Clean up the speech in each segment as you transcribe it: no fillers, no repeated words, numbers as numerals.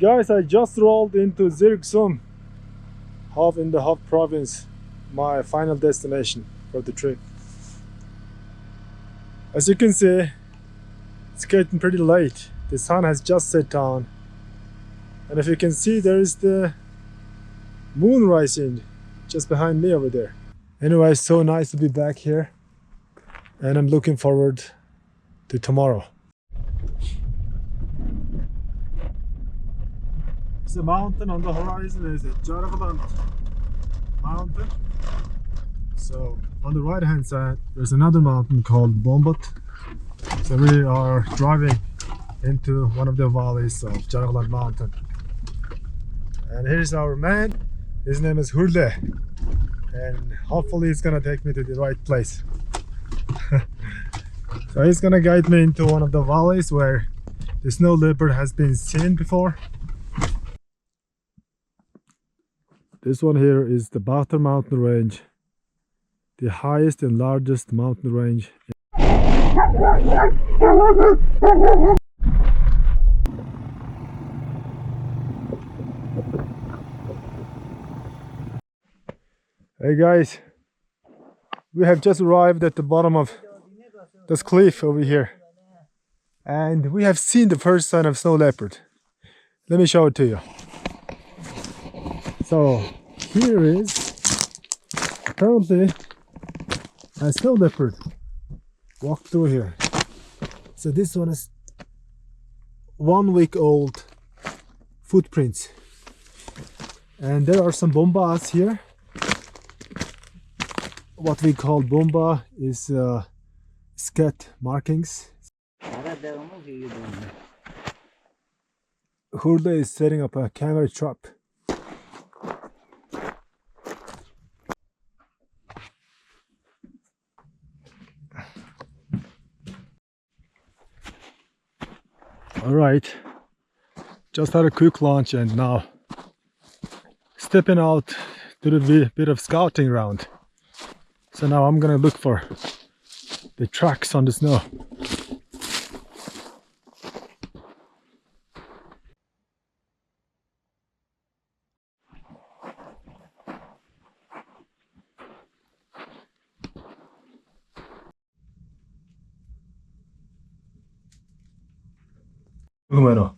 Guys, I just rolled into Zirksum, half in the half province, my final destination for the trip. As you can see, it's getting pretty late. The sun has just set down, and if you can see, there is the moon rising just behind me over there. Anyway, it's so nice to be back here, and I'm looking forward to tomorrow. There's a mountain on the horizon. There's a Jaragland mountain. So on the right hand side there's another mountain called Bumbat. So we are driving into one of the valleys of Jaragland mountain. And here's our man. His name is Hurle. And hopefully he's gonna take me to the right place. So he's gonna guide me into one of the valleys where the snow leopard has been seen before. This one here is the Altai Mountain range, the highest and largest mountain range. Hey guys, we have just arrived at the bottom of this cliff over here, and we have seen the first sign of snow leopard. Let me show it to you. So here is apparently a snow leopard walked through here. So this one is 1 week old footprints, and there are some bombas here. What we call bomba is scat markings. Hurle is setting up a camera trap. Alright, just had a quick lunch and now stepping out to the bit of scouting round. So now I'm gonna look for the tracks on the snow. Umano.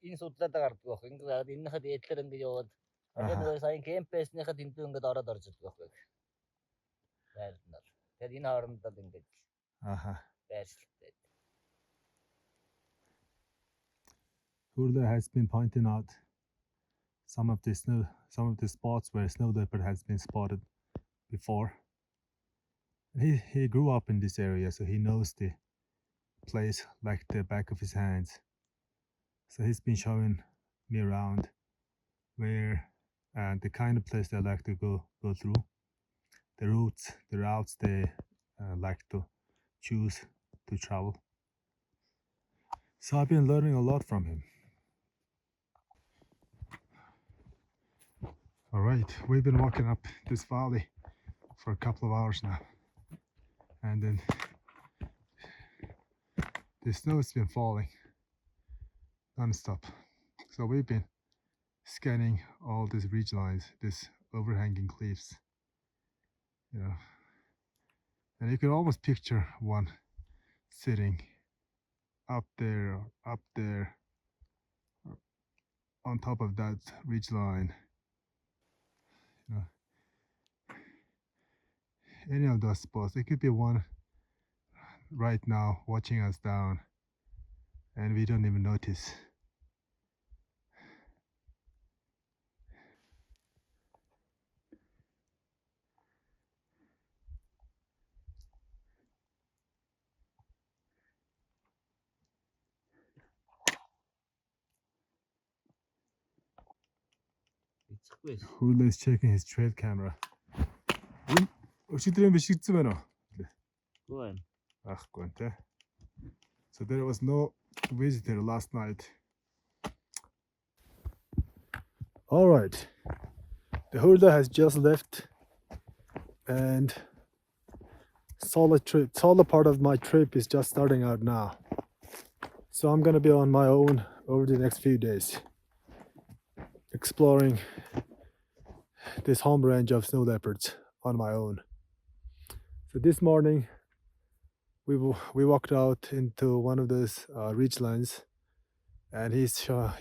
Энэ судлаад гардаг байх. Ингээд энэхэд эдлэр ингээд яваад тэгээд нөгөө сая кемпэснийхэд энтүү ингээд ороод орж ирдэг байх. Байлнаа. Тэгээд энэ хоорондоо ингээд байршилтай. Hurle has been pointing out some of the spots where snow leopard has been spotted before. He grew up in this area, so he knows the place like the back of his hands. So he's been showing me around where the kind of place they like to go through, the routes they like to choose to travel. So I've been learning a lot from him. All right, we've been walking up this valley for a couple of hours now, and then the snow has been falling. non-stop. So we've been scanning all these ridge lines, these overhanging cliffs, you know, and you can almost picture one sitting up there, on top of that ridge line. You know, any of those spots. It could be one right now watching us down, and we don't even notice. Hulda is checking his trail camera. So there was no visitor last night. All right, the Hulda has just left, and solid part of my trip is just starting out now. So I'm gonna be on my own over the next few days, exploring this home range of snow leopards on my own. So this morning we walked out into one of those ridgelines, and he's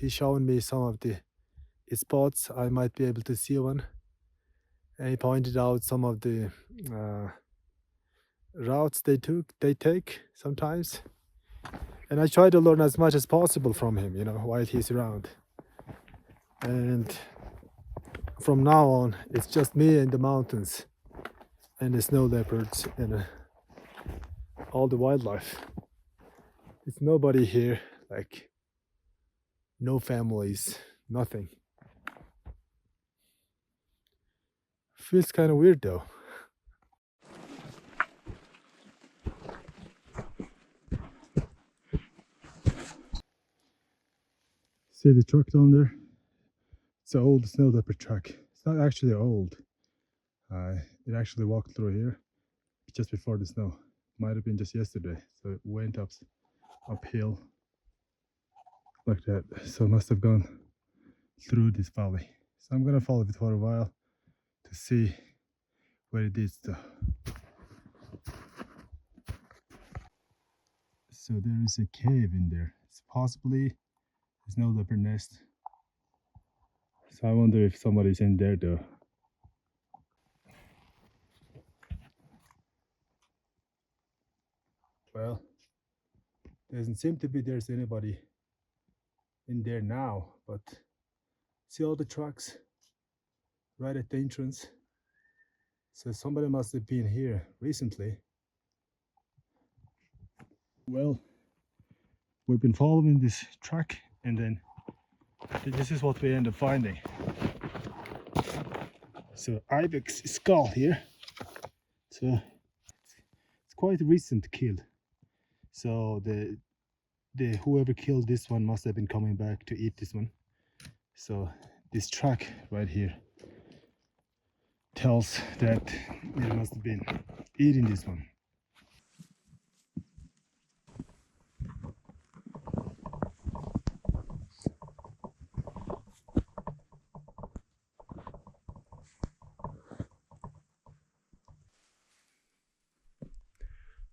showing me some of the spots I might be able to see one, and he pointed out some of the routes they take sometimes, and I try to learn as much as possible from him, you know, while he's around. And from now on, it's just me and the mountains and the snow leopards and all the wildlife. It's nobody here, like no families, nothing. Feels kind of weird though. See the truck down there? It's an old snow leopard truck. It's not actually old. It actually walked through here just before the snow. Might have been just yesterday. So it went uphill like that. So it must have gone through this valley. So I'm gonna follow it for a while to see where it is though. So there is a cave in there. It's possibly a snow leopard nest. So I wonder if somebody's in there though. Well, doesn't seem to be there's anybody in there now, but see all the trucks right at the entrance. So somebody must have been here recently. Well, we've been following this truck, and then this is what we end up finding. So ibex skull here. So it's quite a recent kill. So the whoever killed this one must have been coming back to eat this one. So this track right here tells that it must have been eating this one.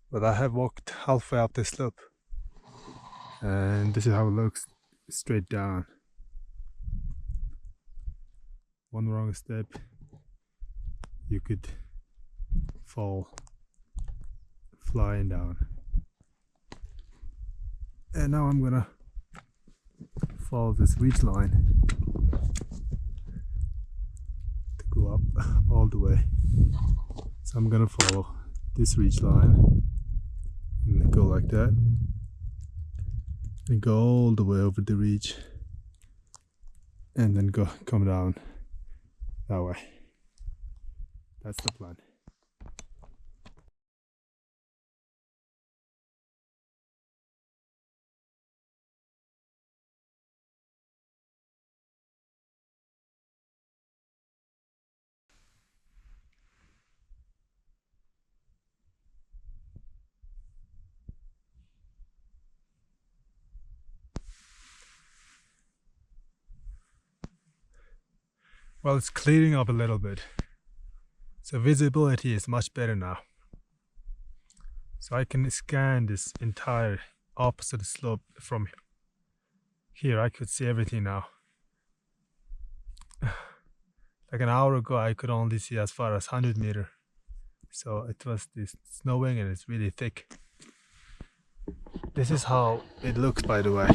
But I have walked halfway up the slope, and this is how it looks straight down. One wrong step, you could fall flying down. And now I'm gonna follow this ridge line to go up all the way. So I'm gonna follow this ridge line and go like that and go all the way over the ridge and then come down that way. That's the plan. Well, it's clearing up a little bit, so visibility is much better now. So I can scan this entire opposite slope from here. I could see everything now. Like an hour ago, I could only see as far as 100 meters. So it was this snowing and it's really thick. This is how it looks, by the way.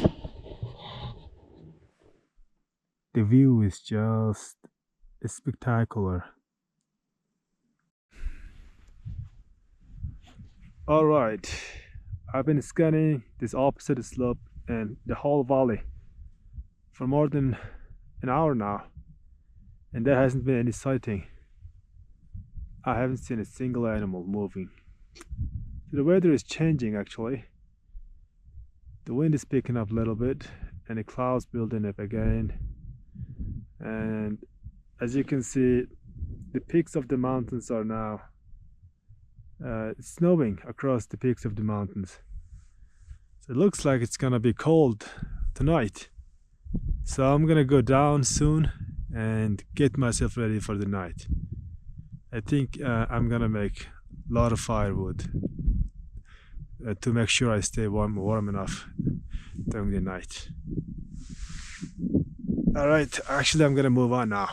The view is just spectacular. All right, I've been scanning this opposite slope and the whole valley for more than an hour now, and there hasn't been any sighting. I haven't seen a single animal moving. The weather is changing actually. The wind is picking up a little bit and the clouds building up again. And as you can see, the peaks of the mountains are now snowing across the peaks of the mountains. So it looks like it's gonna be cold tonight. So I'm gonna go down soon and get myself ready for the night. I think I'm gonna make a lot of firewood to make sure I stay warm enough during the night. All right, actually I'm gonna move on now.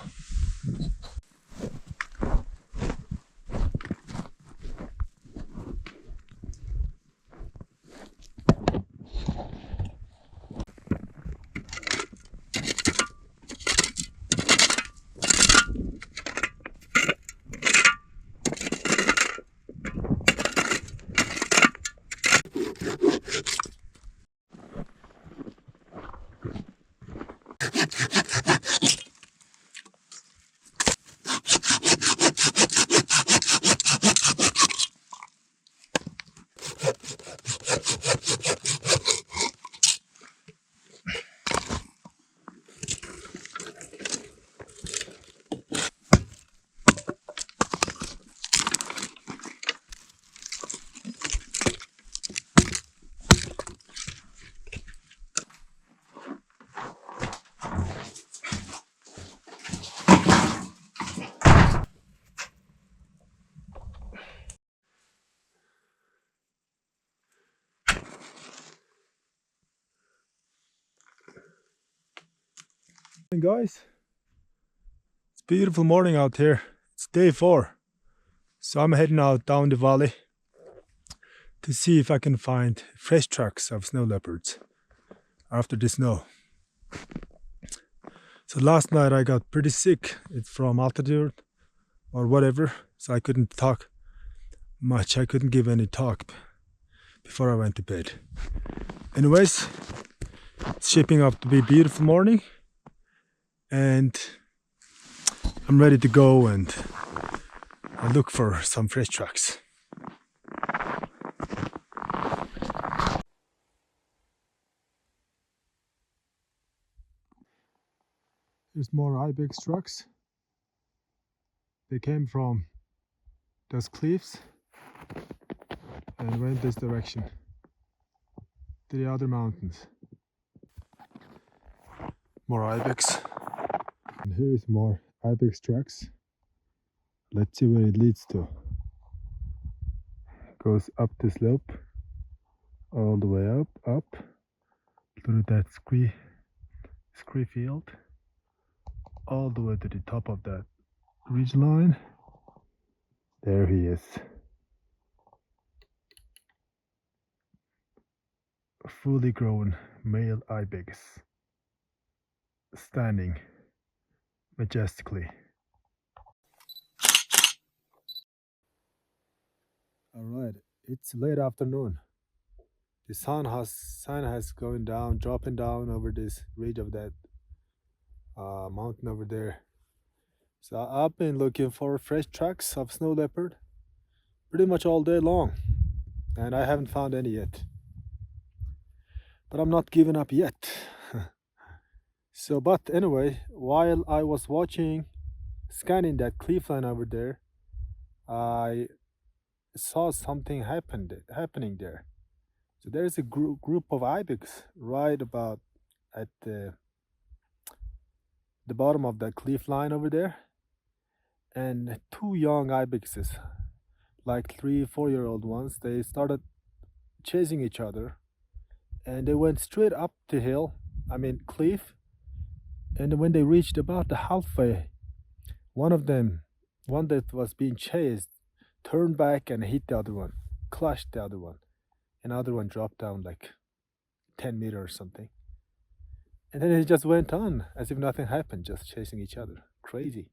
Hey guys, it's a beautiful morning out here. It's day 4, so I'm heading out down the valley to see if I can find fresh tracks of snow leopards after the snow. So last night I got pretty sick. It's from altitude or whatever, so I couldn't talk much. I couldn't give any talk before I went to bed. Anyways, it's shaping up to be a beautiful morning, and I'm ready to go and look for some fresh tracks. There's more ibex tracks. They came from those cliffs and went this direction to the other mountains. More ibex. And here is more ibex tracks. Let's see where it leads to. It goes up the slope, all the way up through that scree field, all the way to the top of that ridge line. There he is. A fully grown male ibex, standing majestically. All right, it's late afternoon. The sun has going down, dropping down over this ridge of that mountain over there. So I've been looking for fresh tracks of snow leopard pretty much all day long, and I haven't found any yet. But I'm not giving up yet. So, but anyway, while I was scanning that cliff line over there, I saw something happening there. So there's a group of ibex right about at the the bottom of that cliff line over there, and two young ibexes, like 3-4-year-old ones, they started chasing each other, and they went straight up the hill, cliff, and when they reached about the halfway, one that was being chased, turned back and hit the other one, crushed the other one. Another one dropped down like 10 meters or something. And then it just went on as if nothing happened, just chasing each other. Crazy.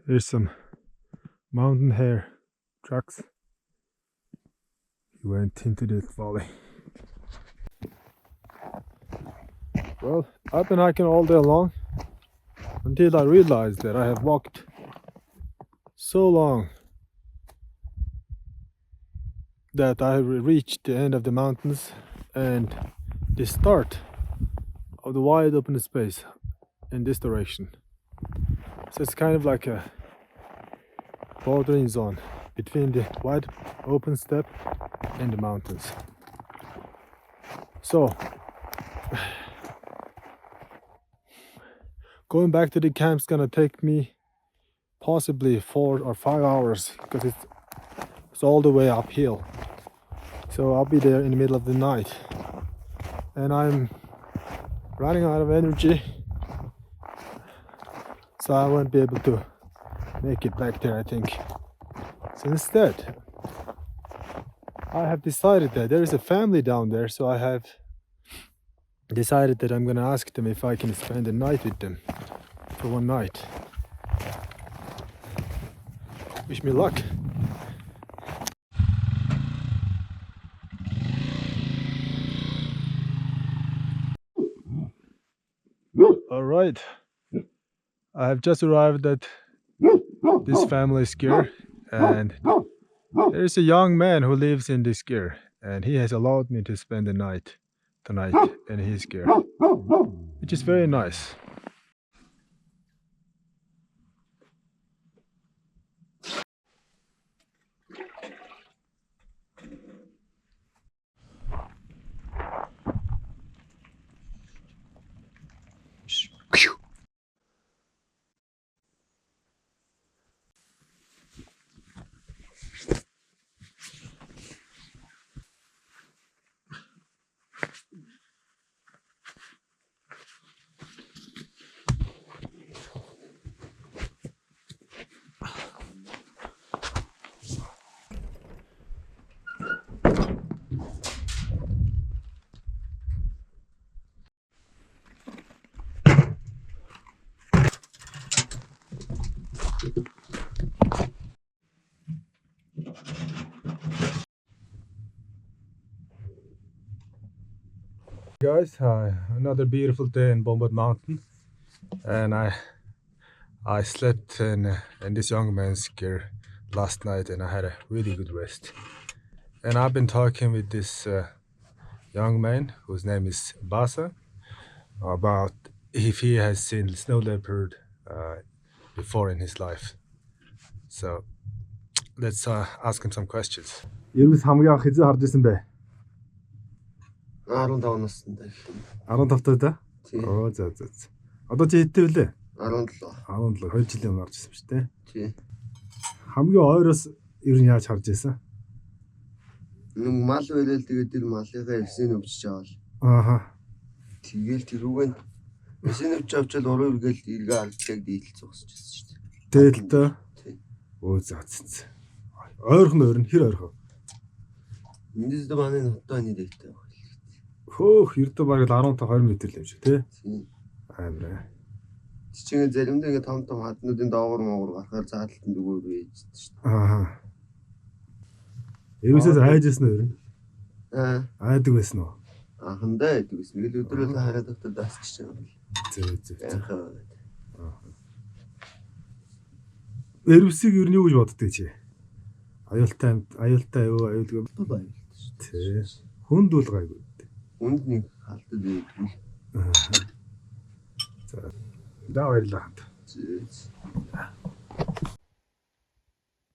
There's some mountain hare tracks. He went into the valley. Well, I've been hiking all day long until I realized that I have walked so long that I reached the end of the mountains and the start of the wide open space in this direction. So it's kind of like a bordering zone between the wide open steppe and the mountains. So going back to the camp's gonna take me possibly 4 or 5 hours because it's all the way uphill. So I'll be there in the middle of the night, and I'm running out of energy, so I won't be able to make it back there, I think. So instead, I have decided that there is a family down there, so I have decided that I'm gonna ask them if I can spend the night with them for one night. Wish me luck. All right, I have just arrived at this family's sker, and there is a young man who lives in this sker, and he has allowed me to spend the night tonight in his sker, which is very nice. Guys, another beautiful day in Bumbat Mountain, and I slept in this young man's sker last night, and I had a really good rest. And I've been talking with this young man whose name is Basa about if he has seen snow leopard before in his life. So let's ask him some questions. Ерөөс хамгийн анх хэзээ харж ирсэн бэ? 15 настай. 15 таа да? Оо за. Одоо чи хэдтэй вүлээ? 17. 2 жилийн өмнө харж ирсэн шүү дээ. Тий. Хамгийн ойроос ер нь яаж харж ирсэн? Нэг мал байлаа, тэгээд тэр малынхаа эсийн өвчж авал. Ааха. Тэгэл тэрүүгэн эсийн өвч авчаал уруу үргээл эргээ ардчааг дийлэл зогсож ирсэн шүү дээ. Дээлтэй. Тий. Оо за. Ойрхон хэр ойрхон? Эндээс дэ манай нутааны дэйтэй байна. Хөөх, ердөө бараг 15-20 м л юм шиг тий. Амар. Чичгээ заримдаа ингээ том хаднуудын доогуур гарахаар заалтанд өгөө ээжтэй шүү дээ. Ааха. Ерөөсөө айжсэн уу ер нь? Айдаг байсан уу? Анхандаа айдаг байсан. Нэг л өдрөөл хараад өгтөд дасчих юм бэл. Зөв. Ерөөсийг ер нь юу гэж боддөг чи? Аюултай юу, аюулгүй бол аюултай шүү. Тий. Хүнд бол гайгүй. Хүнд нэг халтад байдаг.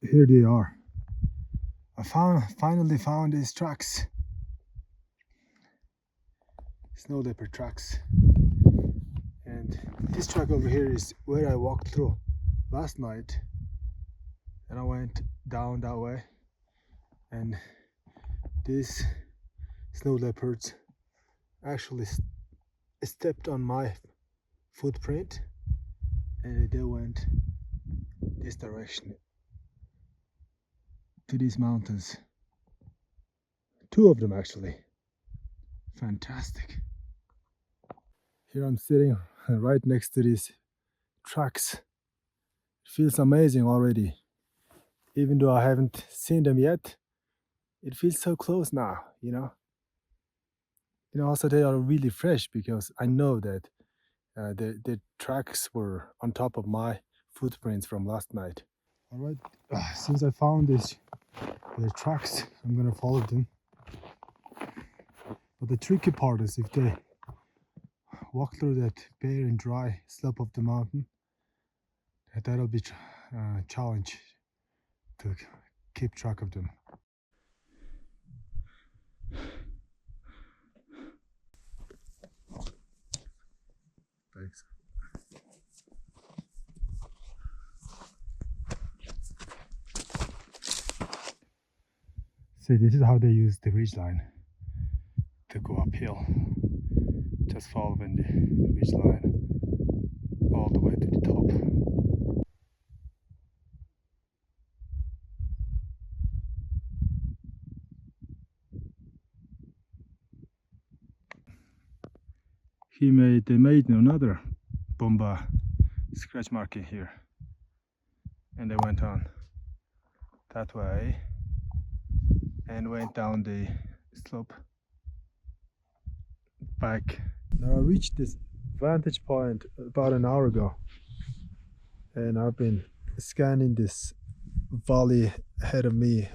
Here they are. I finally found these tracks. Snow leopard tracks. And this track over here is where I walked through last night. And I went down that way. And these snow leopards actually stepped on my footprint. And they went this direction to these mountains. 2 of them actually. Fantastic. Here I'm sitting right next to these tracks. It feels amazing already. Even though I haven't seen them yet, it feels so close now, you know. Also they are really fresh because I know that the tracks were on top of my footprints from last night. All right, since I found the tracks, I'm gonna follow them. But the tricky part is if they walk through that bare and dry slope of the mountain, that'll be a challenge to keep track of them. Thanks. See, this is how they use the ridgeline to go uphill. Just following the ridgeline all the way to the top. They made another Bumbat scratch marking here, and they went on that way and went down the slope back. Now I reached this vantage point about an hour ago, and I've been scanning this valley ahead of me,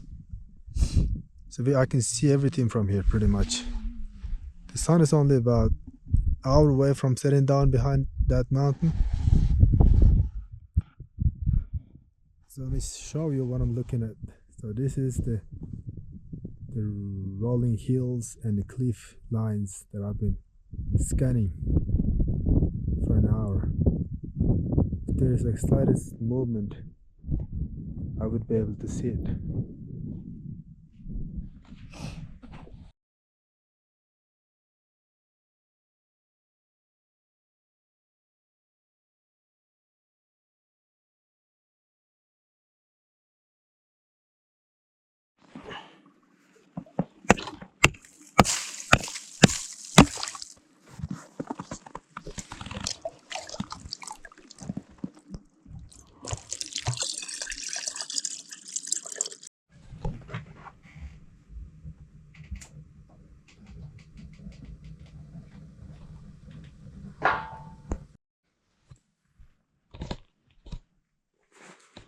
so I can see everything from here pretty much. The sun is only about an hour away from setting down behind that mountain. So let me show you what I'm looking at. So this is the rolling hills and the cliff lines that I've been scanning for an hour. If there is the slightest movement, I would be able to see it.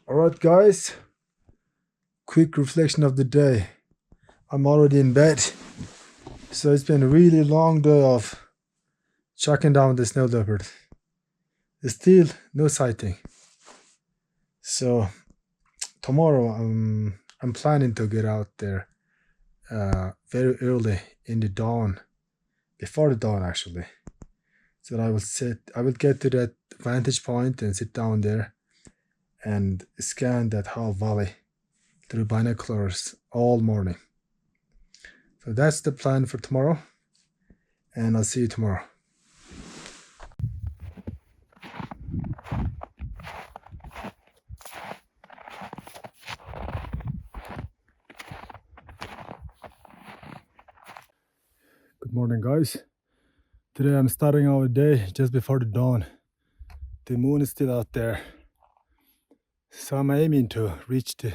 Alright guys, quick reflection of the day. I'm already in bed, so it's been a really long day of tracking down the snow leopard. There's still no sighting. So tomorrow I'm planning to get out there very early in the dawn, before the dawn actually. So I will get to that vantage point and sit down there and scan that whole valley through binoculars all morning. So that's the plan for tomorrow, and I'll see you tomorrow. Good morning guys. Today I'm starting our day just before the dawn. The moon is still out there. So I'm aiming to reach the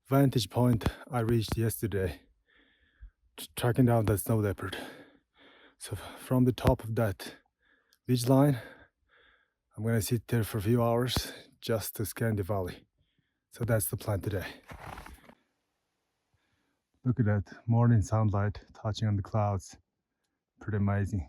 vantage point I reached yesterday, tracking down that snow leopard. So from the top of that ridge line, I'm gonna sit there for a few hours just to scan the valley. So that's the plan today. Look at that morning sunlight touching on the clouds. Pretty amazing.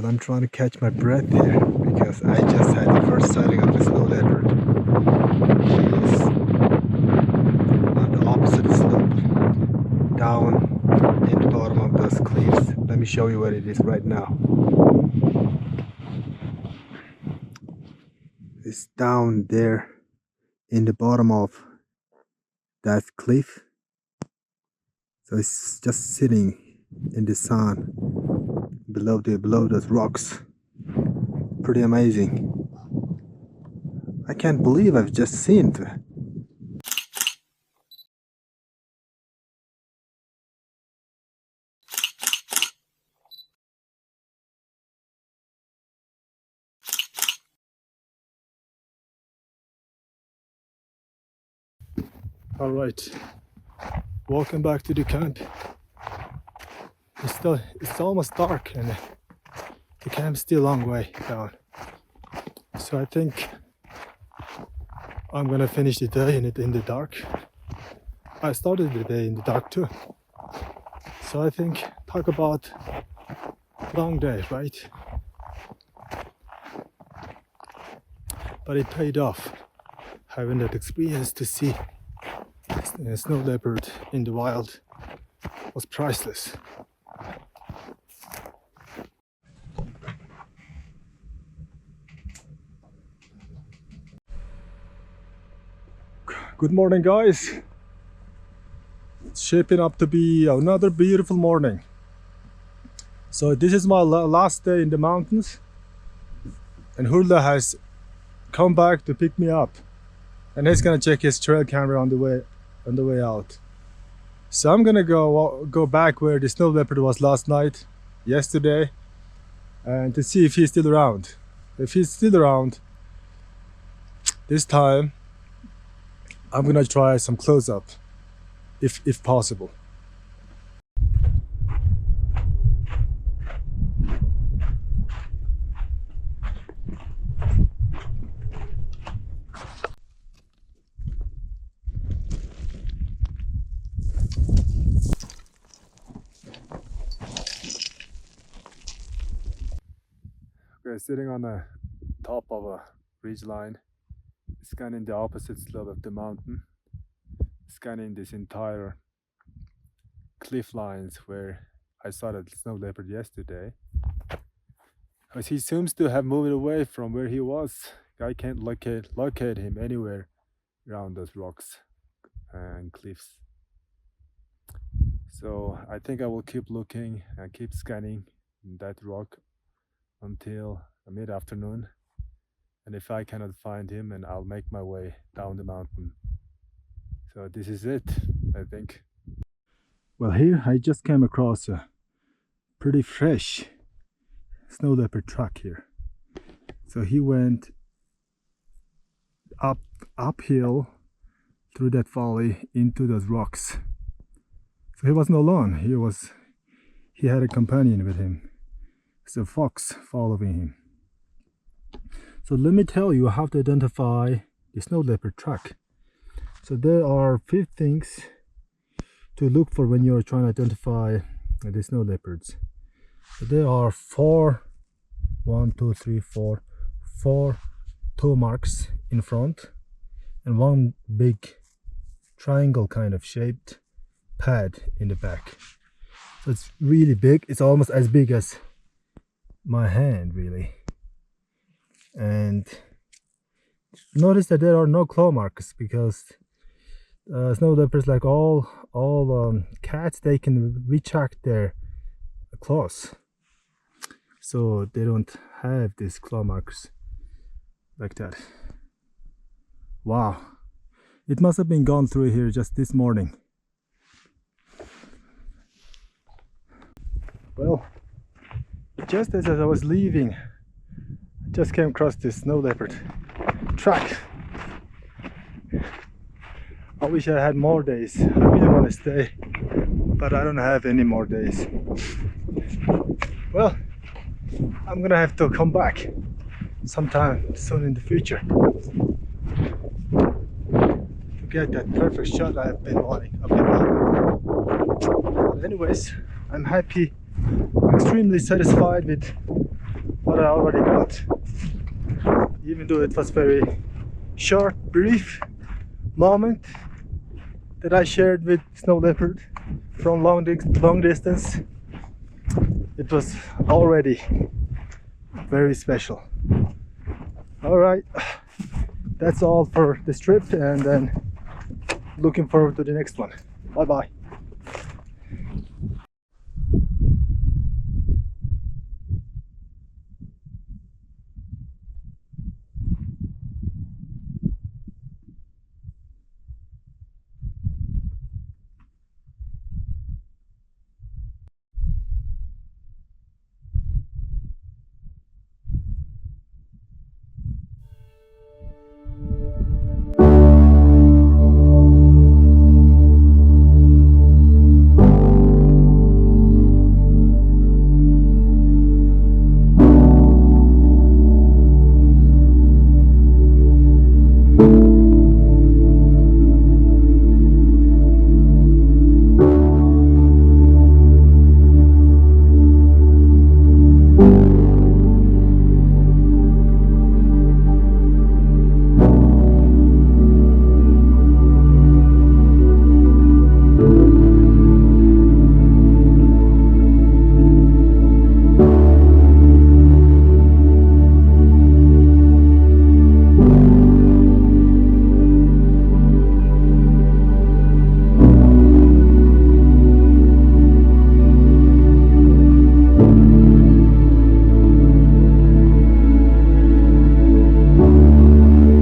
but I'm trying to catch my breath here because I just had the first sighting of the snow leopard. He is on the opposite slope, down in the bottom of those cliffs. Let me show you where it is right now. It's down there in the bottom of that cliff. So it's just sitting in the sun below those rocks. Pretty amazing. I can't believe I've just seen it. All right, welcome back to the camp. It's almost dark and the camp's still a long way down. So I think I'm gonna finish the day in the dark. I started the day in the dark too. So I think talk about long day, right? But it paid off. Having that experience to see a snow leopard in the wild was priceless. Good morning, guys. It's shaping up to be another beautiful morning. So this is my last day in the mountains, and Hurla has come back to pick me up, and he's gonna check his trail camera on the way out. So I'm gonna go back where the snow leopard was last night, yesterday, and to see if he's still around. If he's still around, this time I'm gonna try some close-up, if possible. Okay, sitting on the top of a ridge line, scanning the opposite slope of the mountain, scanning this entire cliff lines where I saw the snow leopard yesterday. Because he seems to have moved away from where he was. I can't locate him anywhere around those rocks and cliffs. So I think I will keep looking and keep scanning that rock until mid-afternoon. And if I cannot find him, and I'll make my way down the mountain. So this is it, I think. Well, here I just came across a pretty fresh snow leopard track here. So he went uphill through that valley into those rocks. So he wasn't alone. He had a companion with him. It's a fox following him. So let me tell you how to identify the snow leopard track. So there are 5 things to look for when you're trying to identify the snow leopards. So there are 4 toe marks in front and 1 big triangle kind of shaped pad in the back. So it's really big. It's almost as big as my hand, really. And notice that there are no claw marks, because snow leopards, like all cats, they can retract their claws, so they don't have these claw marks like that. Wow, it must have been gone through here just this morning. Well, just as I was leaving, I just came across this snow leopard track. I wish I had more days. I really want to stay, but I don't have any more days. Well, I'm gonna have to come back sometime soon in the future to get that perfect shot I've been wanting. But anyways, I'm happy, extremely satisfied with what I already got. Even though it was very short, brief moment that I shared with snow leopard from long distance, it was already very special. All right, that's all for this trip, and then looking forward to the next one. Bye bye.